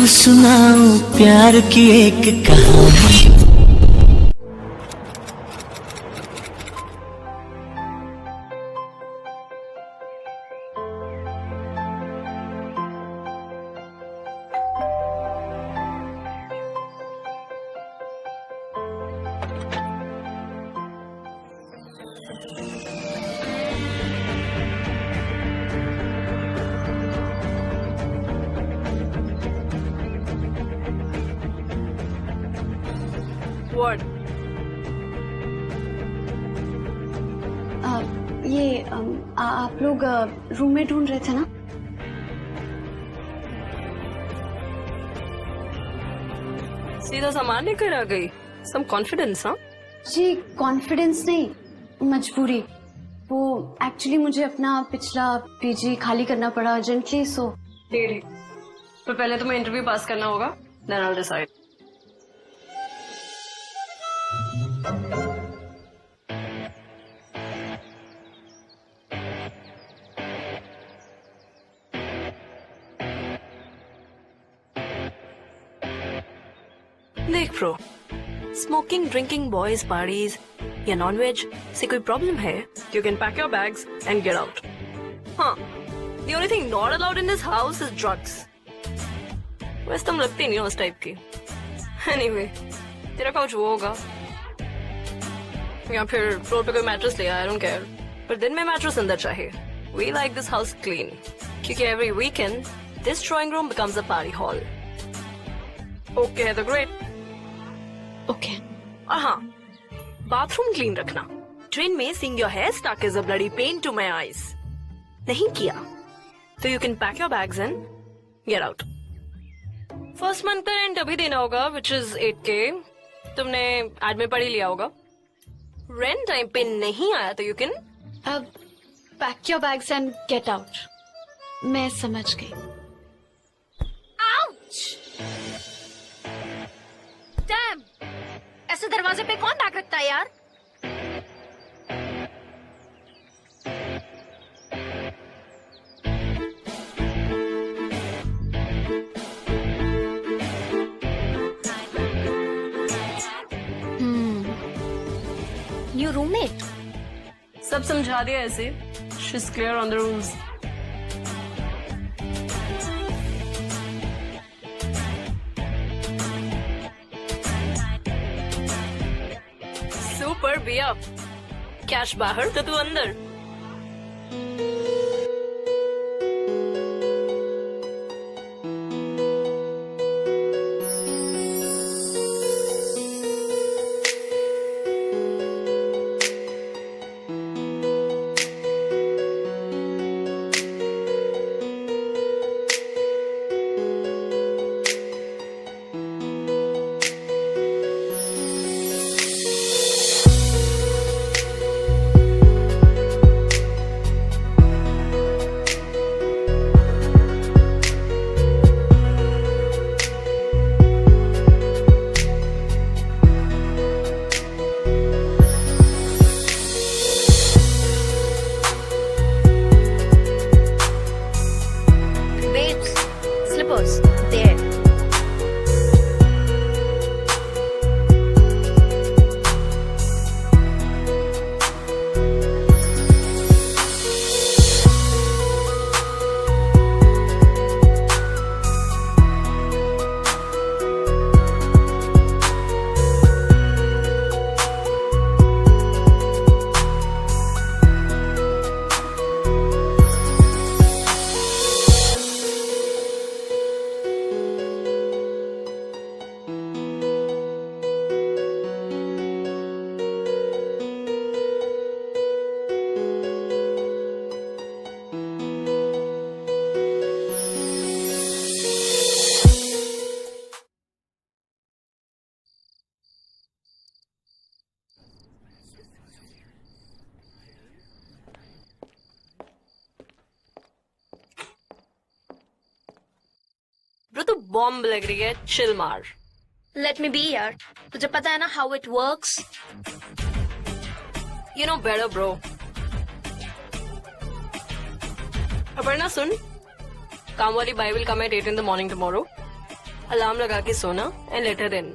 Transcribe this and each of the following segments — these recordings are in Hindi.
सुनाऊं प्यार की एक कहानी। What? आप लोग रूम में ढूंढ रहे थे ना? सीधा सामान लेकर आ गई। सम कॉन्फिडेंस, हाँ? जी कॉन्फिडेंस नहीं, मजबूरी। वो एक्चुअली मुझे अपना पिछला पीजी खाली करना पड़ा अर्जेंटली, सो ठीक। तो पहले तुम्हें इंटरव्यू पास करना होगा, then I'll decide. देख pro, smoking, drinking, boys parties या नॉन वेज से कोई प्रॉब्लम है? You can pack your bags and get out. हाँ, the only thing not allowed in this house is drugs. वैसे तुम लगती नहीं हो उस टाइप की। Anyway, तेरा काउच वो होगा या फिर फ्लोर पे कोई मैट्रेस ले आया, I don't care. पर दिन में मैट्रेस अंदर चाहिए। We like this house clean क्योंकि every weekend this drawing room becomes a party hall. Okay है तो great. ओके। और हाँ, बाथरूम क्लीन रखना। ट्रेन में seeing your hair stuck is a bloody pain to my eyes. नहीं किया तो you can pack your bags and get out. First month का रेंट अभी देना होगा, which is 8K. तुमने एड में पढ़ ही लिया होगा। रेंट टाइम पे नहीं आया तो you can अब pack your bags and get out. मैं समझ गई। डैम! ऐसे दरवाजे पे कौन बैग रखता है यार? New roommate? सब समझा दिया ऐसे। She's clear on the rules. Super be up. Cash बाहर तो तू अंदर। There. ब्रो तू बॉम्ब लग रही है, चिल मार। लेट मी बी यार, तुझे पता है ना how it works. You know better bro. Aparna सुन, काम वाली बाई will come at 8 in the morning tomorrow. Alarm लगा के सोना and let her in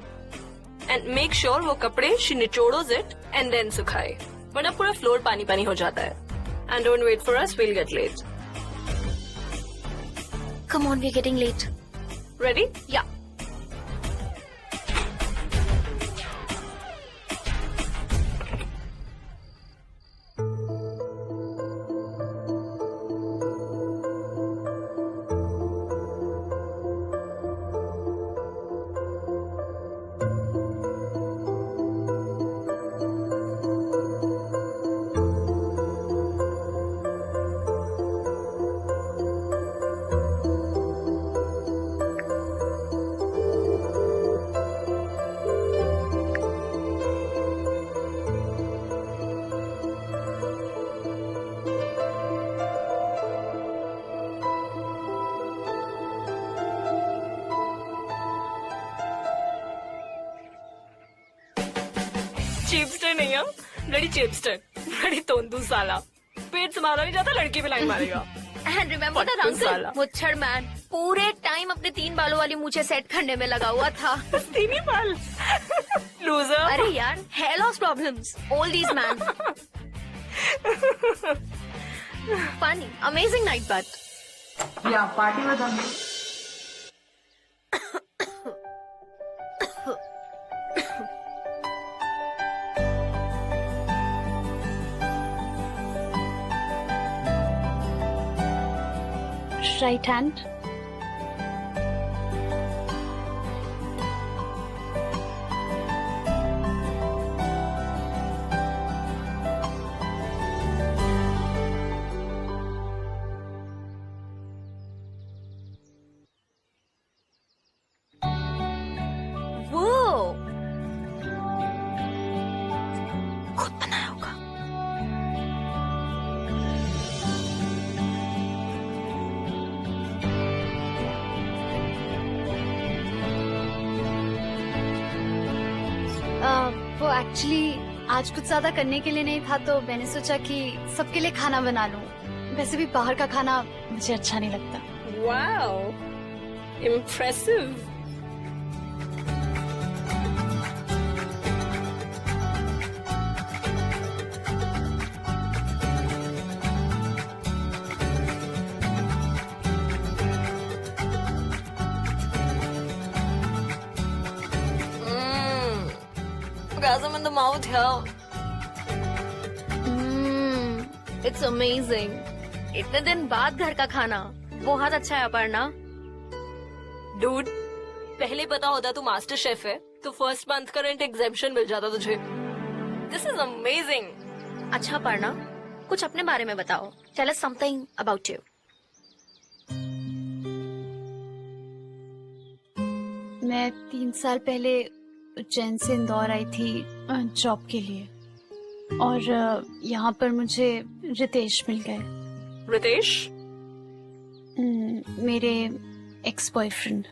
and make sure वो कपड़े शी निचोड़ोज इट एंड देन सुखाए, वरना पूरा फ्लोर पानी पानी हो जाता है. And don't wait for us, we'll get late. Come on, we're getting late. Ready? Yeah. चीपस्टर नहीं है, ब्लडी चीपस्टर, ब्लडी तोंदू साला. पेट संभाला नहीं जाता, लड़की पे लाइन मारेगा. And remember that pattu uncle? साला. मुच्छर मैन पूरे टाइम अपने 3 बालों वाली मूछें सेट करने में लगा हुआ था. तीन ही बाल. लूजर. अरे यार, hair loss problems. All these man. Funny, amazing night, but. या पार्टी में था. Right hand. Whoa. खुद बनाया होगा. वो एक्चुअली आज कुछ ज्यादा करने के लिए नहीं था, तो मैंने सोचा कि सबके लिए खाना बना लूं. वैसे भी बाहर का खाना मुझे अच्छा नहीं लगता. Wow, impressive. Orgasm in the mouth here. It's amazing. इतने दिन बाद घर का खाना बहुत अच्छा है अपर्णा. Dude, पहले पता होता तू मास्टर शेफ है तो फर्स्ट मंथ का रेंट एग्जेम्पशन मिल जाता तुझे. This is amazing. अच्छा अपर्णा, कुछ अपने बारे में बताओ. Tell us something about you. मैं 3 साल पहले उज्जैन से इंदौर आई थी जॉब के लिए, और यहाँ पर मुझे रितेश मिल गए. रितेश? मेरे एक्स बॉयफ्रेंड.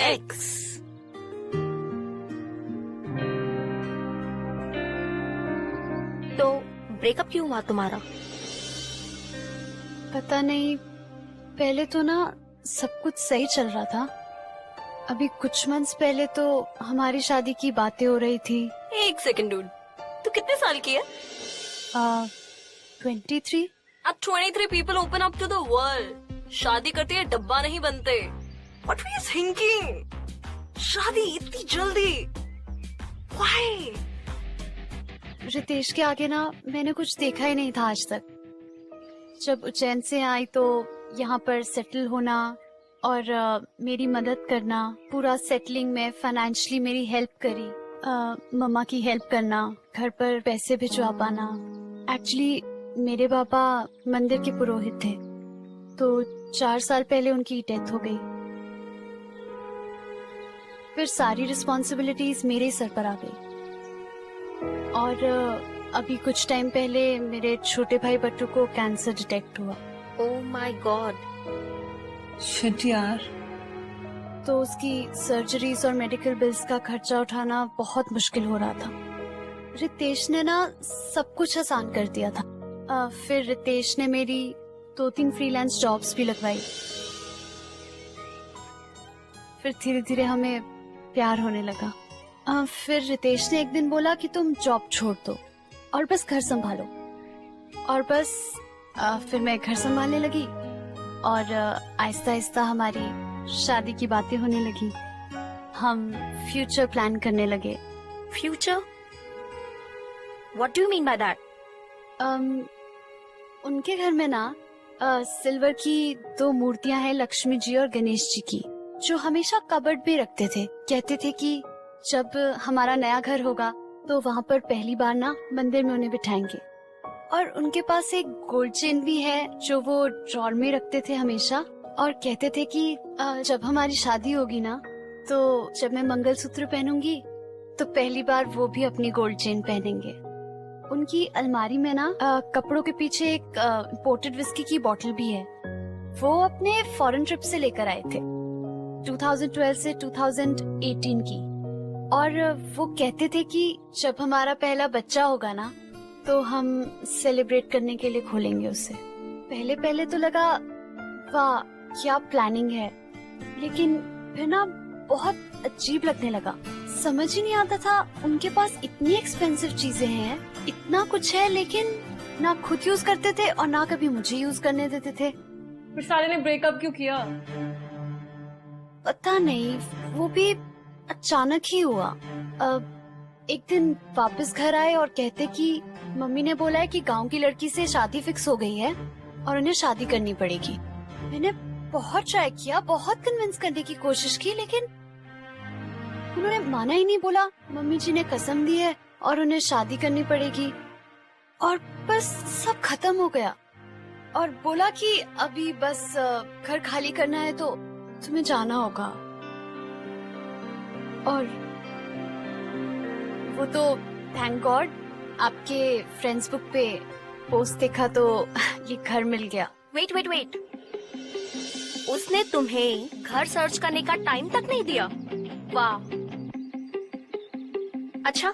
एक्स? तो ब्रेकअप क्यों हुआ तुम्हारा? पता नहीं, पहले तो ना सब कुछ सही चल रहा था. अभी कुछ मंथ्स पहले तो हमारी शादी की बातें हो रही थी. एक सेकंड डूड, तू कितने साल की है? 23. अब 23 people open up to the world. शादी करते हैं डब्बा नहीं बनते. What were you thinking? शादी इतनी जल्दी? Why? रितेश के आगे ना मैंने कुछ देखा ही नहीं था आज तक. जब उज्जैन से आई तो यहाँ पर सेटल होना और मेरी मदद करना, पूरा सेटलिंग में फाइनेंशियली मेरी हेल्प करी. मम्मा की हेल्प करना, घर पर पैसे भिजवा पाना. एक्चुअली मेरे पापा मंदिर के पुरोहित थे, तो 4 साल पहले उनकी डेथ हो गई. फिर सारी रिस्पॉन्सिबिलिटीज मेरे सर पर आ गई. और अभी कुछ टाइम पहले मेरे छोटे भाई बट्टू को कैंसर डिटेक्ट हुआ. ओह माय गॉड. शिट यार. तो उसकी सर्जरीज और मेडिकल बिल्स का खर्चा उठाना बहुत मुश्किल हो रहा था. रितेश ने ना सब कुछ आसान कर दिया था. फिर रितेश ने मेरी 2-3 फ्रीलांस जॉब्स भी लगवाई. फिर धीरे धीरे हमें प्यार होने लगा। फिर रितेश ने एक दिन बोला कि तुम जॉब छोड़ दो और बस घर संभालो। और बस फिर मैं घर संभालने लगी और आहिस्ता आहिस्ता हमारी शादी की बातें होने लगी। हम फ्यूचर प्लान करने लगे। Future? What do you mean by that? उनके घर में ना सिल्वर की 2 मूर्तियां हैं, लक्ष्मी जी और गणेश जी की, जो हमेशा कबर्ड में रखते थे। कहते थे कि जब हमारा नया घर होगा तो वहाँ पर पहली बार ना मंदिर में उन्हें बिठाएंगे। और उनके पास एक गोल्ड चेन भी है जो वो ड्रॉर में रखते थे हमेशा। और कहते थे कि जब हमारी शादी होगी ना, तो जब मैं मंगलसूत्र पहनूंगी तो पहली बार वो भी अपनी गोल्ड चेन पहनेंगे। उनकी अलमारी में ना कपड़ों के पीछे एक इम्पोर्टेड विस्की की बोतल भी है। वो अपने फॉरेन ट्रिप से लेकर आए थे, 2012 से 2018 की। और वो कहते थे कि जब हमारा पहला बच्चा होगा ना, तो हम सेलिब्रेट करने के लिए खोलेंगे उसे। पहले पहले तो लगा वाह क्या प्लानिंग है, लेकिन फिर ना बहुत अजीब लगने लगा। समझ ही नहीं आता था, उनके पास इतनी एक्सपेंसिव चीजें हैं, इतना कुछ है, लेकिन ना खुद यूज करते थे और ना कभी मुझे यूज करने देते थे। फिर साले ने ब्रेकअप क्यों किया? पता नहीं, वो भी अचानक ही हुआ। एक दिन वापस घर आए और कहते कि मम्मी ने बोला है कि गांव की लड़की से शादी फिक्स हो गई है और उन्हें शादी करनी पड़ेगी। मैंने बहुत ट्राई किया, बहुत कन्विंस करने की कोशिश की, लेकिन उन्होंने माना ही नहीं। बोला मम्मी जी ने कसम दी है और उन्हें शादी करनी पड़ेगी। और बस सब खत्म हो गया। और बोला कि अभी बस घर खाली करना है तो तुम्हें जाना होगा। और वो तो थैंक गॉड आपके फ्रेंड्स बुक पे पोस्ट देखा तो ये घर मिल गया। वेट वेट वेट, उसने तुम्हें घर सर्च करने का टाइम तक नहीं दिया? वाह। अच्छा,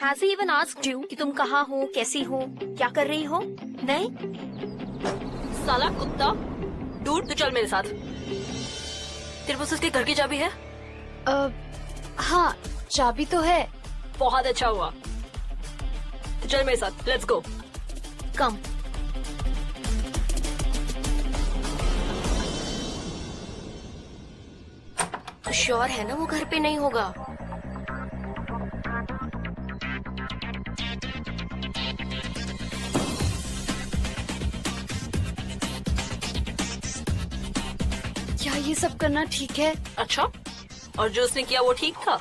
has he even asked you कि तुम कहाँ हो, कैसी हो, क्या कर रही हो? नहीं? साला कुत्ता, डूड तू चल मेरे साथ। तेरे पास उसके घर की चाबी है? हाँ चाबी तो है। बहुत अच्छा हुआ, तो चल मेरे साथ, लेट्स गो। कम। तो श्योर है ना वो घर पे नहीं होगा? क्या ये सब करना ठीक है? अच्छा, और जो उसने किया वो ठीक था?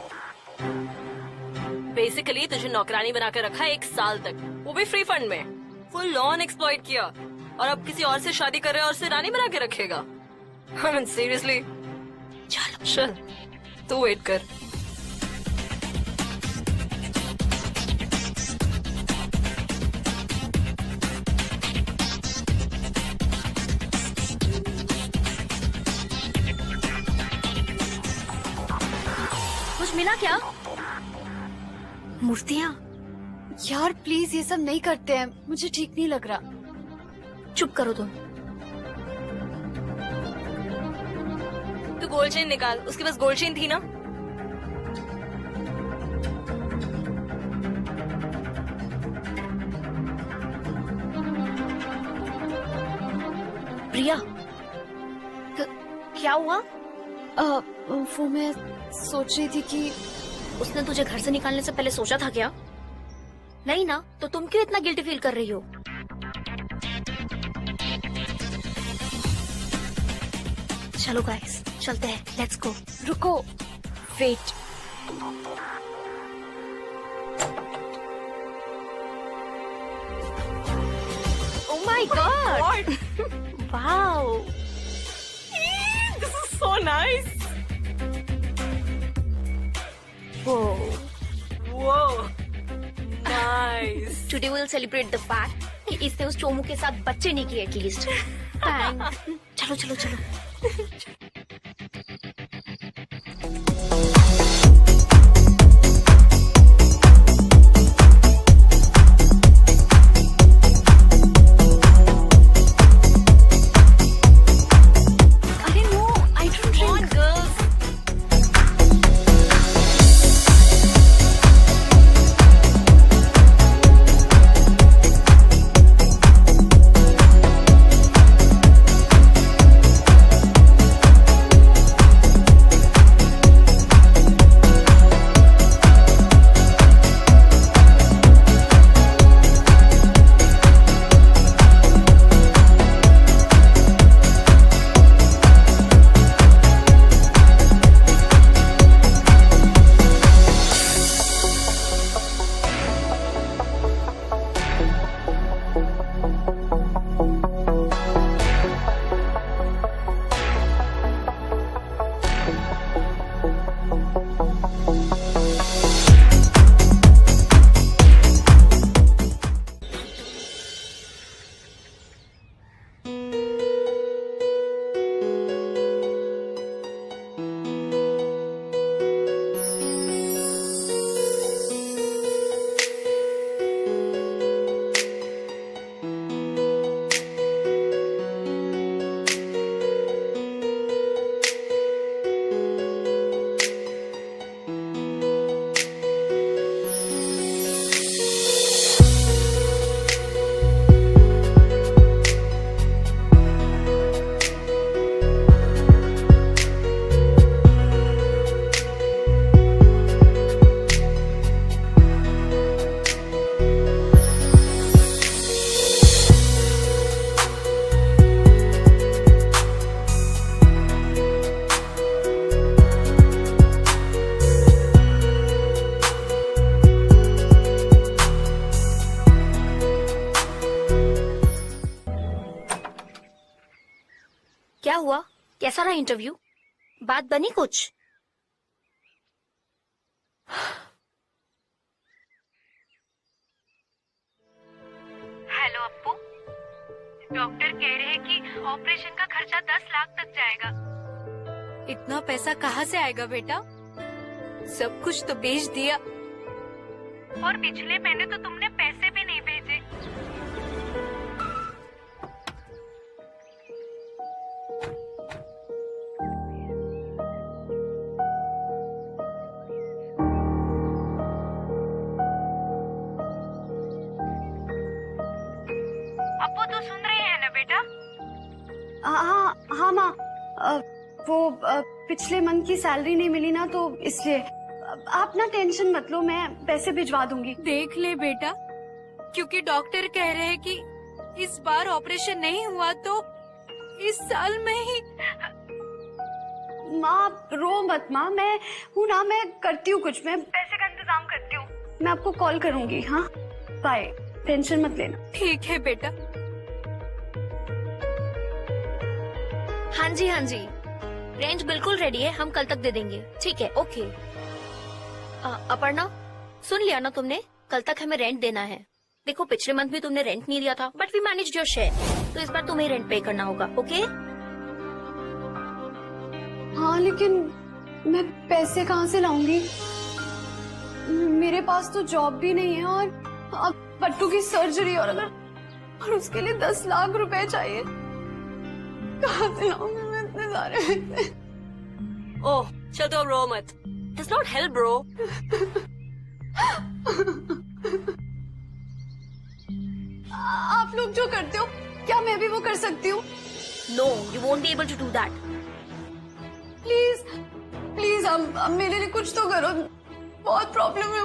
बेसिकली तुझे नौकरानी बनाकर रखा 1 साल तक, वो भी फ्री फंड में, फुल ऑन एक्सप्लॉइट किया, और अब किसी और से शादी कर रहा है और उसे रानी बना के रखेगा? I mean, seriously? चल तू वेट कर। कुछ मिला क्या? मूर्तियाँ? यार प्लीज ये सब नहीं करते हैं, मुझे ठीक नहीं लग रहा। चुप करो तुम। तू गोल्ड चेन निकाल, उसके पास गोल्ड चेन थी ना? प्रिया, क्या हुआ? वो मैं सोच रही थी कि उसने तुझे घर से निकालने से पहले सोचा था क्या? नहीं ना, तो तुम क्यों इतना गिल्टी फील कर रही हो? चलो गाइस, चलते हैं, लेट्स गो। रुको, wait. Oh my God, wow, This is so nice. Whoa, nice. Today will celebrate the fact कि इसने उस चोमू के साथ बच्चे नहीं किए एटलीस्ट। चलो चलो चलो। अरे no, I don't drink. Come on, girls. कैसा रहा इंटरव्यू? बात बनी कुछ? हेलो अप्पू, डॉक्टर कह रहे हैं कि ऑपरेशन का खर्चा 10 लाख तक जाएगा। इतना पैसा कहाँ से आएगा बेटा? सब कुछ तो बेच दिया। और पिछले महीने तो तुमने पैसे भी नहीं भेजे। अप्पू तू सुन रही है ना बेटा? हाँ हाँ माँ, वो पिछले मंथ की सैलरी नहीं मिली ना, तो इसलिए आप ना टेंशन मत लो, मैं पैसे भिजवा दूंगी। देख ले बेटा, क्योंकि डॉक्टर कह रहे हैं कि इस बार ऑपरेशन नहीं हुआ तो इस साल में ही। माँ आप रो मत माँ, मैं हूँ ना, मैं करती हूँ कुछ, मैं पैसे का इंतजाम करती हूँ, मैं आपको कॉल करूंगी। हाँ बाय, टेंशन मत लेना। ठीक है बेटा। हाँ जी हाँ जी, रेंज बिल्कुल रेडी है, हम कल तक दे देंगे। ठीक है, ओके। अपर्णा, सुन लिया ना तुमने? कल तक हमें रेंट देना है। देखो पिछले मंथ भी तुमने रेंट नहीं दिया था, but we managed your share, तो इस बार तुम्हें रेंट पे करना होगा। ओके? हाँ लेकिन मैं पैसे कहाँ से लाऊंगी? मेरे पास तो जॉब भी नहीं है, और अब पट्टू की सर्जरी, और उसके लिए 10 लाख रुपए चाहिए। कहाँ से लाऊंगी मैं इतने सारे पैसे? ओह चल तो रो मत, does not help bro. आप लोग जो करते हो, क्या मैं भी वो कर सकती हूँ? No, you won't be able to do that. Please please अब मेरे लिए कुछ तो करो, बहुत प्रॉब्लम है।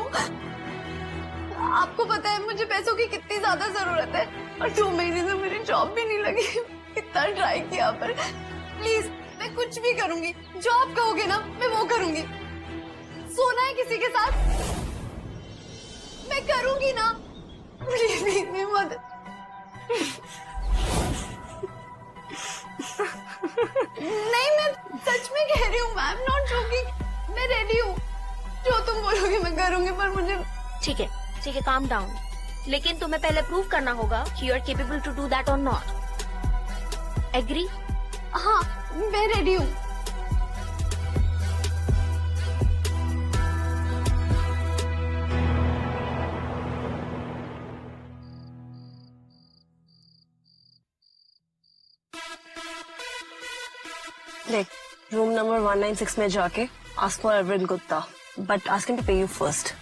आपको पता है मुझे पैसों की कितनी ज्यादा जरूरत है, और 2 महीने से मेरी जॉब भी नहीं लगी। कितना ट्राई किया, पर प्लीज मैं कुछ भी करूंगी, जो आप कहोगे ना मैं वो करूंगी। सोना है किसी के साथ, मैं करूंगी ना। प्लीज मेरी मदद। नहीं मैं सच में कह रही हूँ, मैम नॉट जोकिंग, मैं रेडी हूँ, जो तुम बोलोगे मैं करूंगी, पर मुझे। ठीक है, काम डाउन। लेकिन तुम्हें पहले प्रूव करना होगा कि you are capable to do that और नॉट। एग्री? हाँ मैं रेडी हूँ। देख, रूम नंबर 196 में जाके ask for Arvind Gupta, but ask him to pay you first.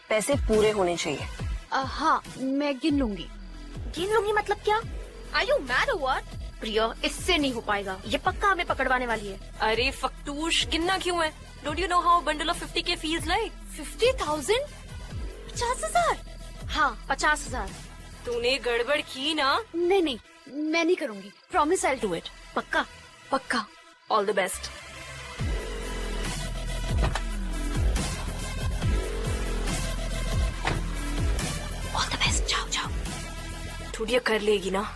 पैसे पूरे होने चाहिए। हाँ मैं गिन लूंगी। गिन लूंगी मतलब क्या? आर यू मैड और व्हाट? प्रिया, इससे नहीं हो पाएगा, ये पक्का हमें पकड़वाने वाली है। अरे फक्तूश, गिनना क्यों है? Don't you know how bundle of 50K feels like? 50,000? 50,000? हाँ 50,000। तूने गड़बड़ की ना? नहीं मैं नहीं करूंगी, promise I will do it. पक्का? पक्का। All the best. All the best, जाओ जाओ। थोड़ी कर लेगी ना?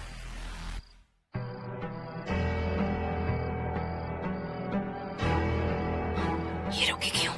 ये रुकी क्यों?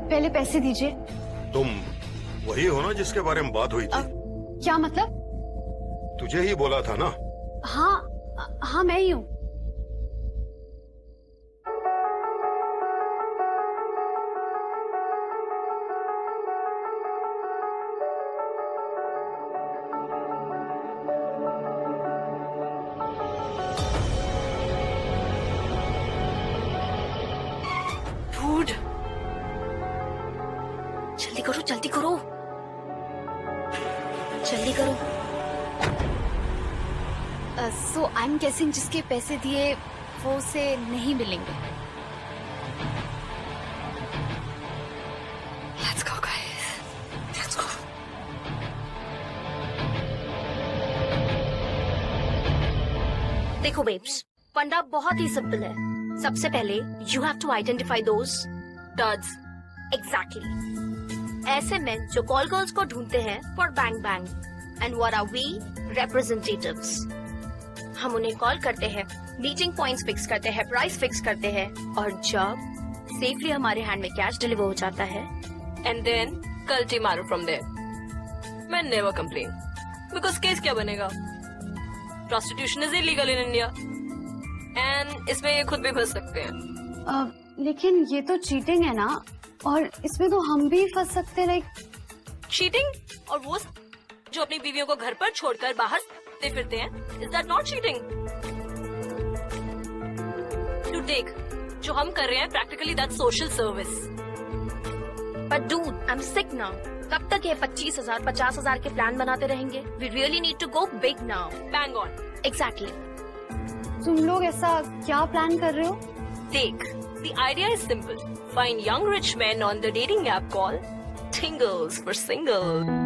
पहले पैसे दीजिए। तुम वही हो ना जिसके बारे में बात हुई थी? क्या मतलब? तुझे ही बोला था ना। हाँ मैं ही हूँ। Dude, जल्दी करो जल्दी करो जल्दी करो। सो आई एम गेसिंग जिसके पैसे दिए वो उसे नहीं मिलेंगे। let's go guys. Let's go. देखो बेब्स, फंडा बहुत ही सिंपल है। सबसे पहले you have to identify those डर्ड्स। एग्जैक्टली, ऐसे मेन जो कॉल गर्ल्स को ढूंढते हैं for bang bang. And what are we? Representatives. हम उन्हें कॉल करते हैं, मीटिंग पॉइंट्स फिक्स करते हैं, प्राइस फिक्स करते हैं, और जब सेफली हमारे हैंड में कैश डिलीवर हो जाता है, And then culty मारो from there. मैं never complain. Because केस क्या बनेगा? Prostitution is illegal in India. And इसमें ये खुद भी फंस सकते हैं। लेकिन ये तो चीटिंग है ना, और इसमें तो हम भी फंस सकते हैं। Like cheating? और वो जो अपनी बीवियों को घर पर छोड़कर बाहर से फिरते हैं, इज दैट नॉट चीटिंग? तू देख, जो हम कर रहे हैं practically that social service. But dude, I am sick now. कब तक ये 25,000 50,000 के प्लान बनाते रहेंगे? We really need to go big now. Bang on. Exactly. तुम लोग ऐसा क्या प्लान कर रहे हो? Take. The idea is simple. Find young rich men on the dating app called Tingles for Single.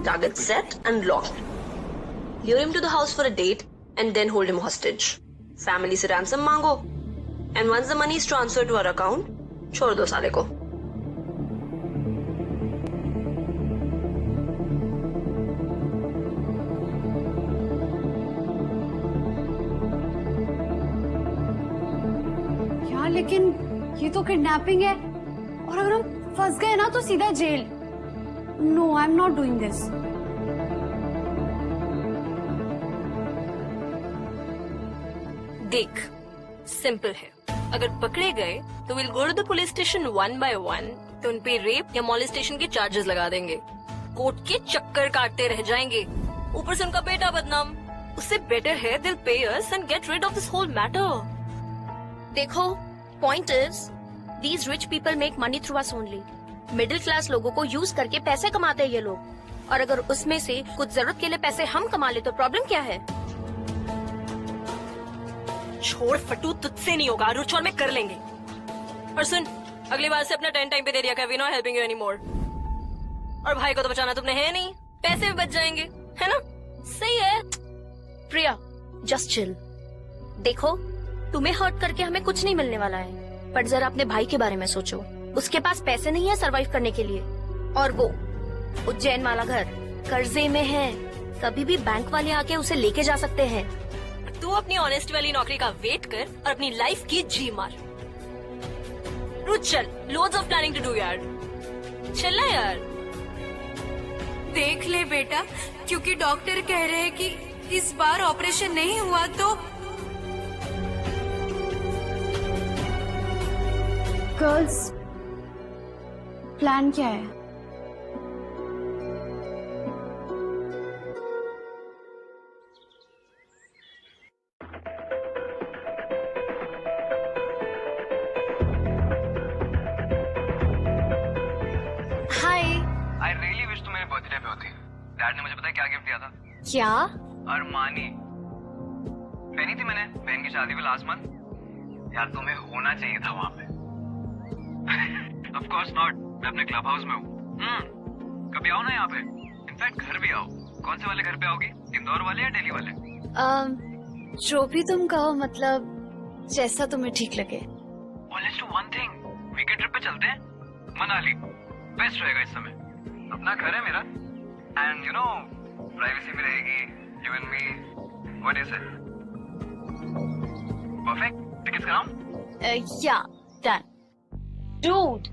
Target set and locked. Lure him to the house for a date and then hold him hostage. Family से ransom मांगो, and once the money is transferred to our account, छोड़ दो साले को। यार लेकिन ये तो किडनैपिंग है, और अगर हम फंस गए ना तो सीधा जेल। No, I am not doing this. देख, सिंपल है। अगर पकड़े गए तो will go to the police station one by one, तो उन पे रेप या मॉलेस्टेशन के चार्जेस लगा देंगे। कोर्ट के चक्कर काटते रह जाएंगे, ऊपर से उनका बेटा बदनाम। उससे बेटर है deal pay us and get rid of this whole matter. देखो, point is these rich people make money through us only. Middle class लोगों को यूज करके पैसे कमाते हैं ये लोग, और अगर उसमें से कुछ जरूरत के लिए पैसे हम कमा ले तो प्रॉब्लम क्या है? छोड़ फटू, तुझसे नहीं होगा, रुच और मैं कर लेंगे। और सुन, अगली बार से अपना 10 टाइम पे दे दिया कर, we not helping you any more. और भाई को तो बचाना तुमने है नहीं, पैसे भी बच जाएंगे, है ना? सही है। प्रिया, जस्ट चिल। देखो, तुम्हें हर्ट करके हमें कुछ नहीं मिलने वाला है, पर जरा अपने भाई के बारे में सोचो। उसके पास पैसे नहीं है सरवाइव करने के लिए, और वो उज्जैन वाला घर कर्जे में है। कभी भी बैंक वाले आके उसे लेके जा सकते हैं। तू अपनी ऑनेस्ट वाली नौकरी का वेट कर और अपनी लाइफ की जी मार। रुच चल, loads of planning to do यार, चलना यार। देख ले बेटा, क्योंकि डॉक्टर कह रहे हैं कि इस बार ऑपरेशन नहीं हुआ तो गर्ल्स, प्लान क्या है? हाय। आई रियली विश तुम मेरे बर्थडे पे होती। डैड ने मुझे पता है क्या गिफ्ट दिया था? क्या? अरमानी पहनी थी मैंने बहन की शादी पे लास्ट मंथ। यार तुम्हें होना चाहिए था वहां पे। ऑफ कोर्स नॉट, मैं अपने क्लब हाउस में हूँ। कभी आओ ना यहाँ पे, इनफैक्ट घर भी आओ। कौन से वाले घर पे आओगी, इंदौर वाले या दिल्ली वाले? जो भी तुम कहो, मतलब जैसा तुम्हें ठीक लगे। Let's do one thing, weekend trip पे चलते हैं मनाली। बेस्ट रहेगा इस समय, अपना घर है मेरा एंड यू नो प्राइवेसी भी रहेगी। You and me, what is it? Perfect, tickets कराऊं? Yeah, done. Dude,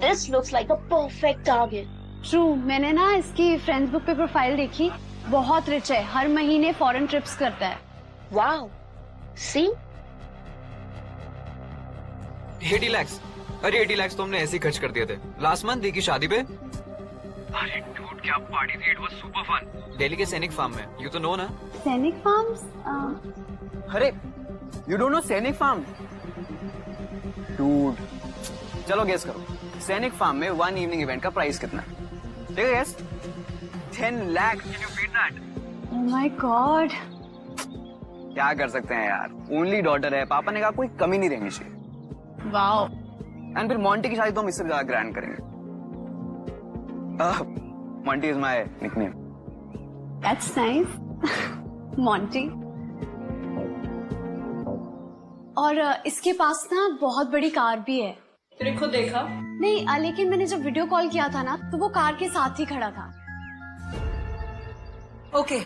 this looks like a perfect target. True, मैंने ना इसकी फ्रेंड्स बुक पे प्रोफाइल देखी, बहुत रिच है, हर महीने फॉरेन ट्रिप्स करता है। Wow. See? 80 lakhs। अरे 80 lakhs तो हमने ऐसे ही खर्च कर दिए थे लास्ट मंथ दी की शादी पे। अरे डूड क्या पार्टी थी, it was super fun. Delhi के सैनिक फार्म में, यू तो नो ना? सैनिक फार्म्स? अरे you don't know Sainik farm? Dude चलो गेस करो, सैनिक फार्म में वन इवनिंग इवेंट का प्राइस कितना है? ठीक है guess? 10 lakh. Can you beat that? Oh my God. क्या कर सकते हैं यार, ओनली डॉटर है, पापा ने कहा कोई कमी नहीं रहनी चाहिए। वाओ। एंड फिर मॉन्टी की शादी तो हम इससे ज्यादा ग्रैंड करेंगे। Monty is my nickname. That's nice. Monty. और इसके पास ना बहुत बड़ी कार भी है। तूने खुद देखा? नहीं, लेकिन मैंने जब वीडियो कॉल किया था ना, तो वो कार के साथ ही खड़ा था। Okay.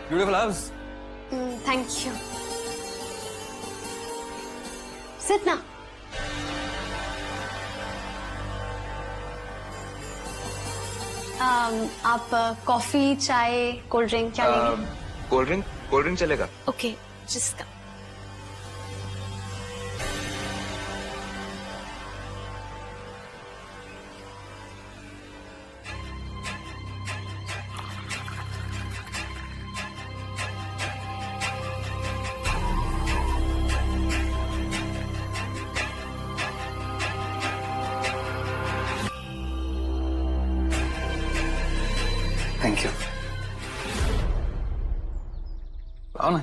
Beautiful house. Thank you. Sit ना। आप कॉफी, चाय, कोल्ड ड्रिंक क्या लेंगे? कोल्ड ड्रिंक चलेगा। ओके, जिसका। Thank you. आओ ना।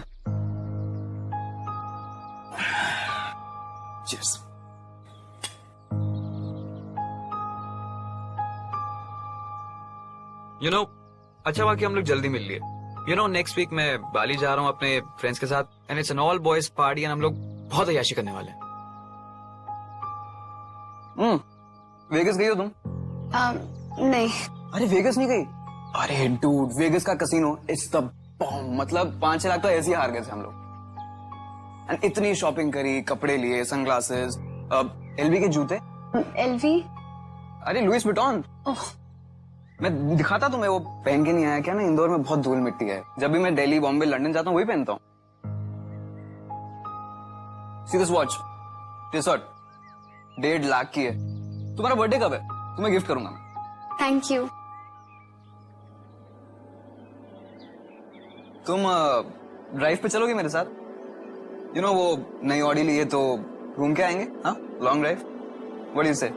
Cheers. You know, अच्छा हुआ कि हम लोग जल्दी मिल लिए। You know, next week मैं बाली जा रहा हूँ अपने फ्रेंड्स के साथ and it's an all boys party and हम लोग बहुत अय्याशी करने वाले हैं। वेगस गई हो तुम? नहीं। अरे वेगस नहीं गई? अरे डूड, वेगस का कसिनो इट्स द बॉम्ब। मतलब 5-6 लाख तो ऐसे ही हार गए थे हम लोग। एंड इतनी शॉपिंग करी, कपड़े लिए, सनग्लासेस, एलवी के जूते। एलवी? अरे लुइस विटॉन। मैं दिखाता तुम्हें, वो पहन के नहीं आया क्या ना, इंदौर में बहुत धूल मिट्टी है। जब भी मैं दिल्ली, बॉम्बे, लंदन जाता हूँ वही पहनता हूँ। See this watch, this watch 1.5 lakh की है। तुम्हारा बर्थडे कब है? तुम्हें गिफ्ट करूंगा मैं। Thank you. तुम ड्राइव पे चलोगे मेरे साथ? यू नो वो नई ऑडी ली है तो घूम के आएंगे। हाँ, long drive. What do you से?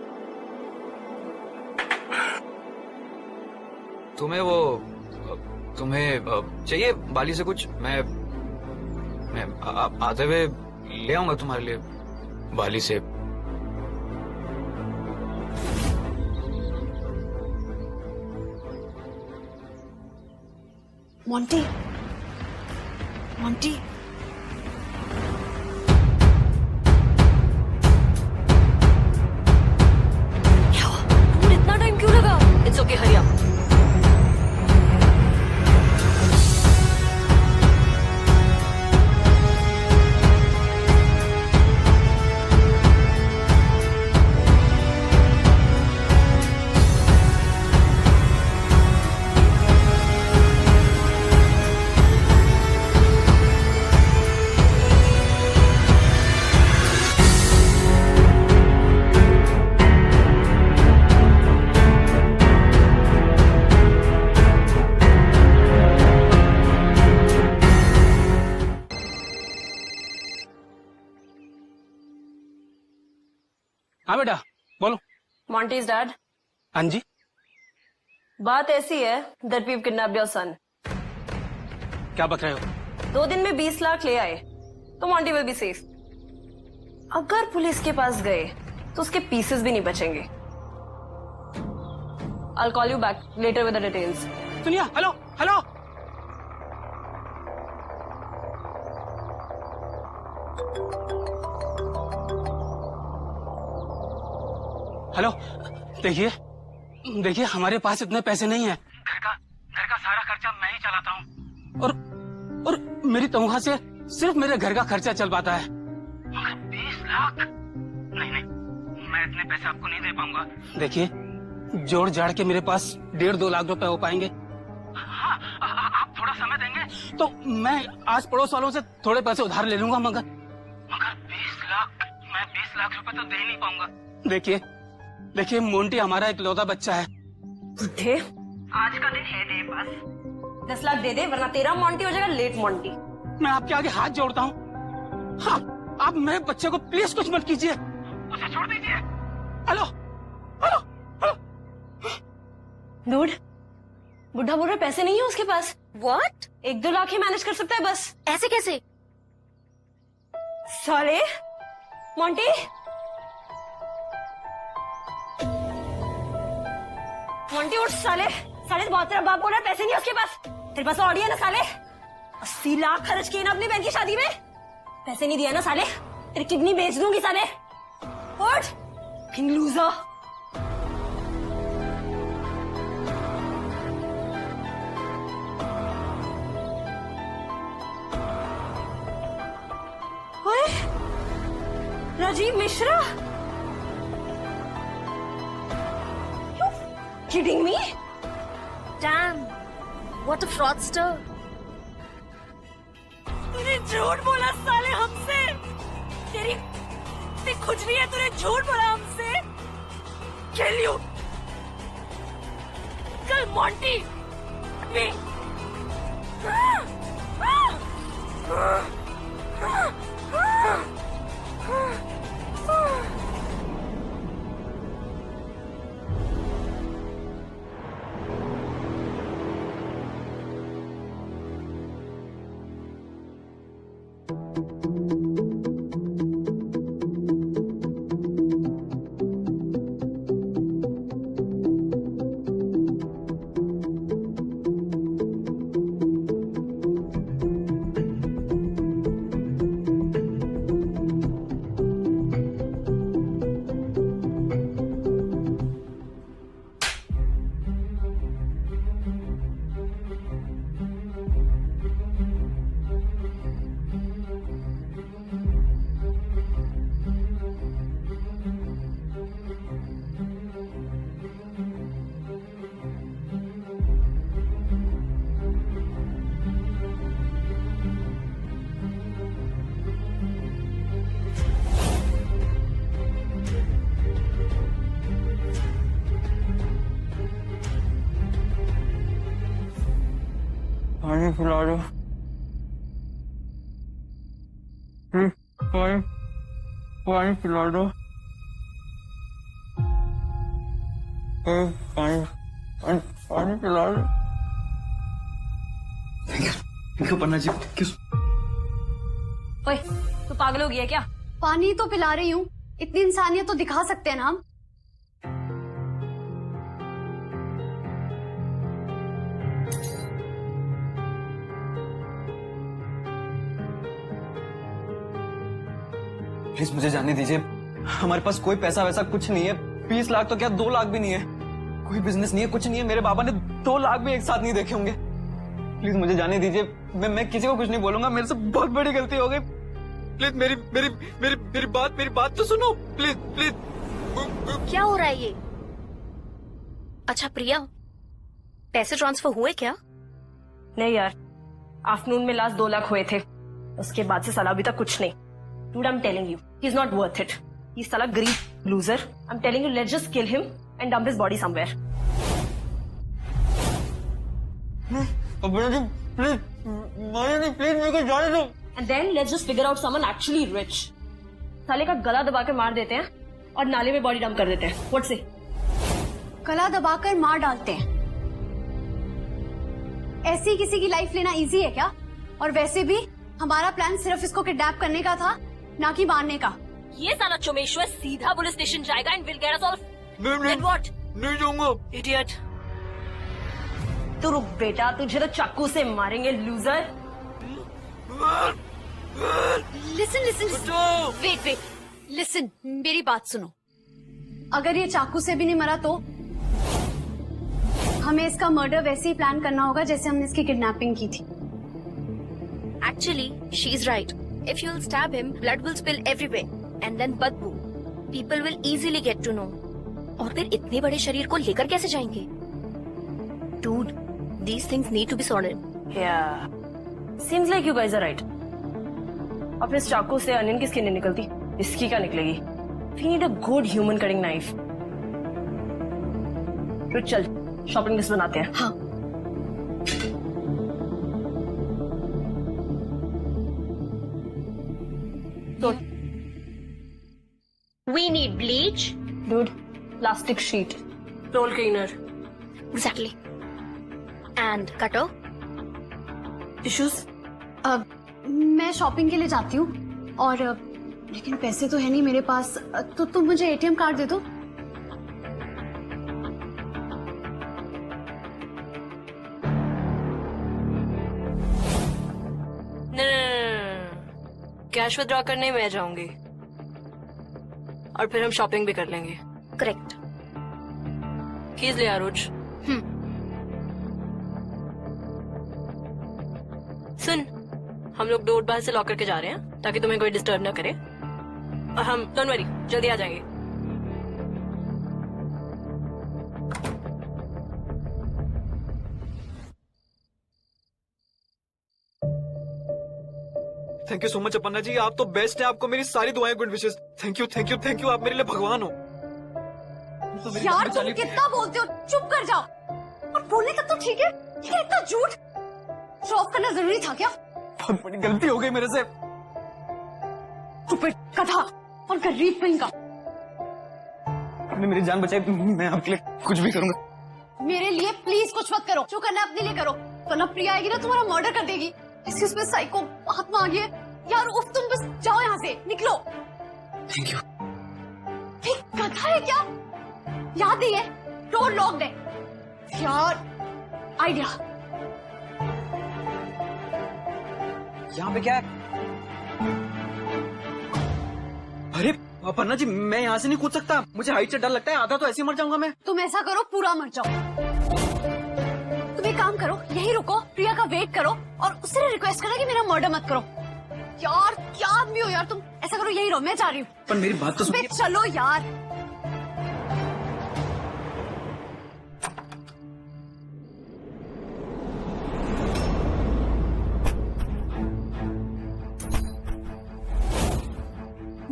तुम्हें चाहिए बाली से कुछ? मैं आते हुए ले आऊंगा तुम्हारे लिए बाली से। Monty, Monty. क्या हुआ? बेटा बोलो। Monty's dad. हाँ जी। बात ऐसी है that we've kidnapped your son. क्या बक रहे हो? 2 दिन में 20 लाख ले आए तो Monty will be safe. अगर पुलिस के पास गए तो उसके पीसेस भी नहीं बचेंगे. I'll call you back later with the details. सुनिए, हेलो हेलो। हेलो, देखिए हमारे पास इतने पैसे नहीं है। घर का सारा खर्चा मैं ही चलाता हूँ और मेरी तनख्वाह से सिर्फ मेरे घर का खर्चा चल पाता है। मगर 20 लाख नहीं, मैं इतने पैसे आपको नहीं दे पाऊंगा। देखिए जोड़ जाड़ के मेरे पास 1.5-2 लाख रुपए हो पाएंगे। हाँ, आप थोड़ा समय देंगे तो मैं आज पड़ोस वालों से थोड़े पैसे उधार ले लूंगा, मगर 20 लाख, मैं 20 लाख रुपए तो दे ही नहीं पाऊंगा। देखिए मोंटी हमारा इकलौता बच्चा है। बुढ़े, आज का दिन है तेरे पास। 10 लाख दे दे वरना तेरा मोंटी हो जाएगा लेट मोंटी। मैं आपके आगे हाथ जोड़ता हूँ। हाँ, आप मेरे बच्चे को प्लीज कुछ मत कीजिए, उसे छोड़ दीजिए। Hello hello hello. डूड, बुढ़ा बोल रहा पैसे नहीं है उसके पास। What? 1-2 लाख ही मैनेज कर सकता है बस। ऐसे कैसे? साले मोंटी, मोंटी उठ साले। साले बहुत तेरा बाप बोल रहा है पैसे नहीं है उसके पास। तेरे पास ऑडी है ना साले? 80 लाख खर्च किए ना अपनी बहन की शादी में, पैसे नहीं दिया ना साले? तेरी किडनी बेच दूंगी साले। उठ किंग लूजर। ओए Rajiv Mishra, kidding me? Damn, what a fraudster! तूने झूठ बोला साले हमसे। तेरी खुजली है, तूने झूठ बोला हमसे। Kill you! कल मोंटी पानी पिला दो। पानी पिला दो। पानी पिला दो। इनको पन्ना जी किस? ओए तू पागल हो गया क्या? पानी तो पिला रही हूँ, इतनी इंसानियत तो दिखा सकते हैं ना हम। प्लीज मुझे जाने दीजिए, हमारे पास कोई पैसा वैसा कुछ नहीं है। 20 लाख तो क्या 2 लाख भी नहीं है। कोई बिजनेस नहीं है, कुछ नहीं है। मेरे बाबा ने 2 लाख भी एक साथ नहीं देखे होंगे। प्लीज मुझे जाने दीजिए, मैं किसी को कुछ नहीं बोलूंगा। मेरे से बहुत बड़ी गलती हो गई। प्लीज मेरी बात तो सुनो प्लीज प्लीज। क्या हो रहा है ये? अच्छा प्रिया, पैसे ट्रांसफर हुए क्या? नहीं यार, आफ्टरनून में लास्ट 2 लाख हुए थे, उसके बाद से साला अभी तक कुछ नहीं। Dude, I'm telling you, he's not worth it. He's साला greedy loser. I'm telling you, let's just kill him and dump his body somewhere. Please मेरे को जाने दो। And then let's just figure out someone actually rich. साले का गला दबा के मार देते हैं और नाले में बॉडी डंप कर देते हैं। व्हाट से? गला दबाकर मार डालते हैं। ऐसी किसी की लाइफ लेना इजी है क्या? और वैसे भी हमारा प्लान सिर्फ इसको किडनैप करने का था, ना कि मारने का। ये साला चुमेश्वर सीधा पुलिस स्टेशन जाएगा and will get us all. Then what? नहीं जाऊंगा। इडियट। तू रुक बेटा, तुझे तो चाकू से मारेंगे लूजर। लिसन वेट लिसन, मेरी बात सुनो। अगर ये चाकू से भी नहीं मरा तो हमें इसका मर्डर वैसे ही प्लान करना होगा जैसे हमने इसकी किडनैपिंग की थी। Actually, she's right. If you'll stab him, blood will spill everywhere, and then बदबू. People will easily get to know. और फिर इतने बड़े शरीर को लेकर कैसे जाएंगे? Dude, these things need to be sorted. Yeah. Seems like you guys are right. अब इस चाकू से अनियन की स्किन नहीं निकलती, इसकी क्या निकलेगी? We need a good human cutting knife. तो चल, शॉपिंग लिस्ट बनाते हैं। हाँ। तो We need bleach. dude, plastic sheet, roll cleaner, Exactly. And cutter. tissues. अब मैं शॉपिंग के लिए जाती हूँ और लेकिन पैसे तो है नहीं मेरे पास, तो तुम मुझे एटीएम कार्ड दे दो। कैश विथड्रॉ करने मैं जाऊंगी और फिर हम शॉपिंग भी कर लेंगे। Correct. कीज ले आरुज। सुन, हम लोग डोर बाहर से लॉक करके जा रहे हैं ताकि तुम्हें कोई डिस्टर्ब ना करे, और हम डोंट वरी जल्दी आ जाएंगे। Thank you so much Aparna ji, आप तो बेस्ट है। आपको मेरी सारी दुआएं, गुड विशेस। थैंक यू, आप मेरे लिए भगवान हो। यार तुम कितना बोलते हो, चुप कर जाओ। और बोलने तक तो ठीक है, ये इतना झूठ शो ऑफ करना जरूरी था क्या? बहुत बड़ी गलती हो गई मेरे से। चुप कथा और गरीब कहीं का। आपने मेरी जान बचाई, मैं आपके लिए कुछ भी करूंगा। मेरे लिए प्लीज कुछ मत करो, जो करना है अपने लिए करो, वरना प्रिया आएगी ना तुम्हारा मर्डर कर देगी। एक्सक्यूज मी, साइको आत्मा आ गई है यार। उफ, तुम बस जाओ यहाँ से, निकलो। Thank you. एक कथा है क्या? याद नहीं है, डोर लॉक्ड है यार। आइडिया, यहाँ पे क्या है? अरे अपर्णा जी, मैं यहाँ से नहीं कूद सकता, मुझे हाइट से डर लगता है, आधा तो ऐसे ही मर जाऊंगा मैं। तुम ऐसा करो, पूरा मर जाओ। तुम एक काम करो, यही रुको, प्रिया का वेट करो और उससे रिक्वेस्ट करो कि मेरा मर्डर मत करो। यार क्या आदमी हो यार तुम, ऐसा करो यही रहो, मैं जा रही हूँ। पर मेरी बात तो सुनिए। चलो यार।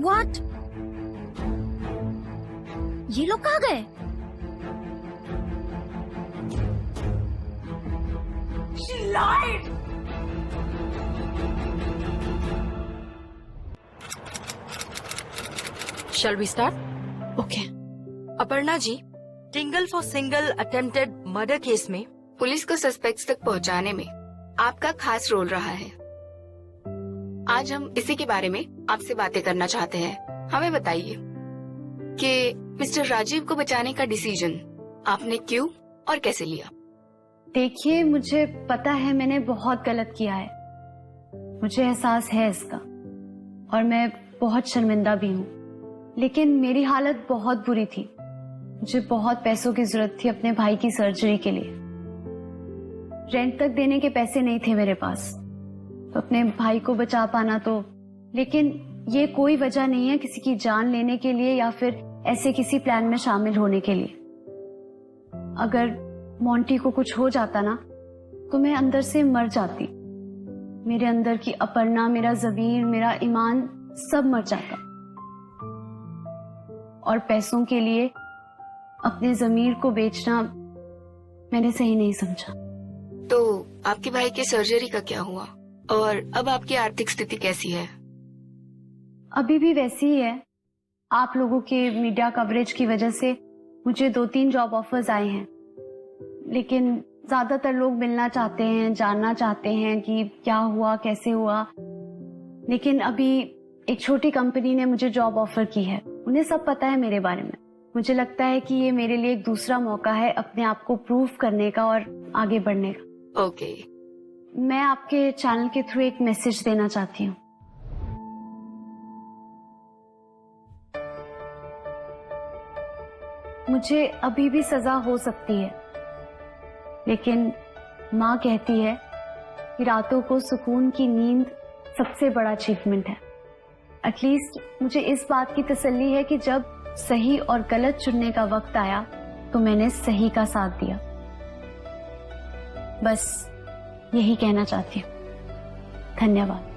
What? ये लोग कहाँ गए? She lied. Shall we start? Okay. Aparna ji, single for single attempted murder case में पुलिस को सस्पेक्ट्स तक पहुंचाने में आपका खास रोल रहा है। आज हम इसी के बारे में आपसे बातें करना चाहते हैं। हमें बताइए कि मिस्टर राजीव को बचाने का डिसीजन आपने क्यों और कैसे लिया? देखिए, मुझे पता है मैंने बहुत गलत किया है, मुझे एहसास है इसका और मैं बहुत शर्मिंदा भी हूँ, लेकिन मेरी हालत बहुत बुरी थी। मुझे बहुत पैसों की जरूरत थी अपने भाई की सर्जरी के लिए। रेंट तक देने के पैसे नहीं थे मेरे पास, तो अपने भाई को बचा पाना तो, लेकिन ये कोई वजह नहीं है किसी की जान लेने के लिए या फिर ऐसे किसी प्लान में शामिल होने के लिए। अगर मोंटी को कुछ हो जाता ना तो मैं अंदर से मर जाती। मेरे अंदर की अपर्णा, मेरा ज़मीर, मेरा ईमान सब मर जाता। और पैसों के लिए अपने ज़मीर को बेचना मैंने सही नहीं समझा। तो आपके भाई की सर्जरी का क्या हुआ और अब आपकी आर्थिक स्थिति कैसी है? अभी भी वैसी ही है, आप लोगों के मीडिया कवरेज की वजह से मुझे 2-3 जॉब ऑफर्स आए हैं, लेकिन ज्यादातर लोग मिलना चाहते हैं, जानना चाहते हैं कि क्या हुआ, कैसे हुआ। लेकिन अभी एक छोटी कंपनी ने मुझे जॉब ऑफर की है, उन्हें सब पता है मेरे बारे में। मुझे लगता है कि ये मेरे लिए एक दूसरा मौका है अपने आप को प्रूव करने का और आगे बढ़ने का। ओके। मैं आपके चैनल के थ्रू एक मैसेज देना चाहती हूँ। मुझे अभी भी सजा हो सकती है, लेकिन माँ कहती है कि रातों को सुकून की नींद सबसे बड़ा अचीवमेंट है। एटलीस्ट मुझे इस बात की तसल्ली है कि जब सही और गलत चुनने का वक्त आया तो मैंने सही का साथ दिया। बस यही कहना चाहती हूँ। धन्यवाद।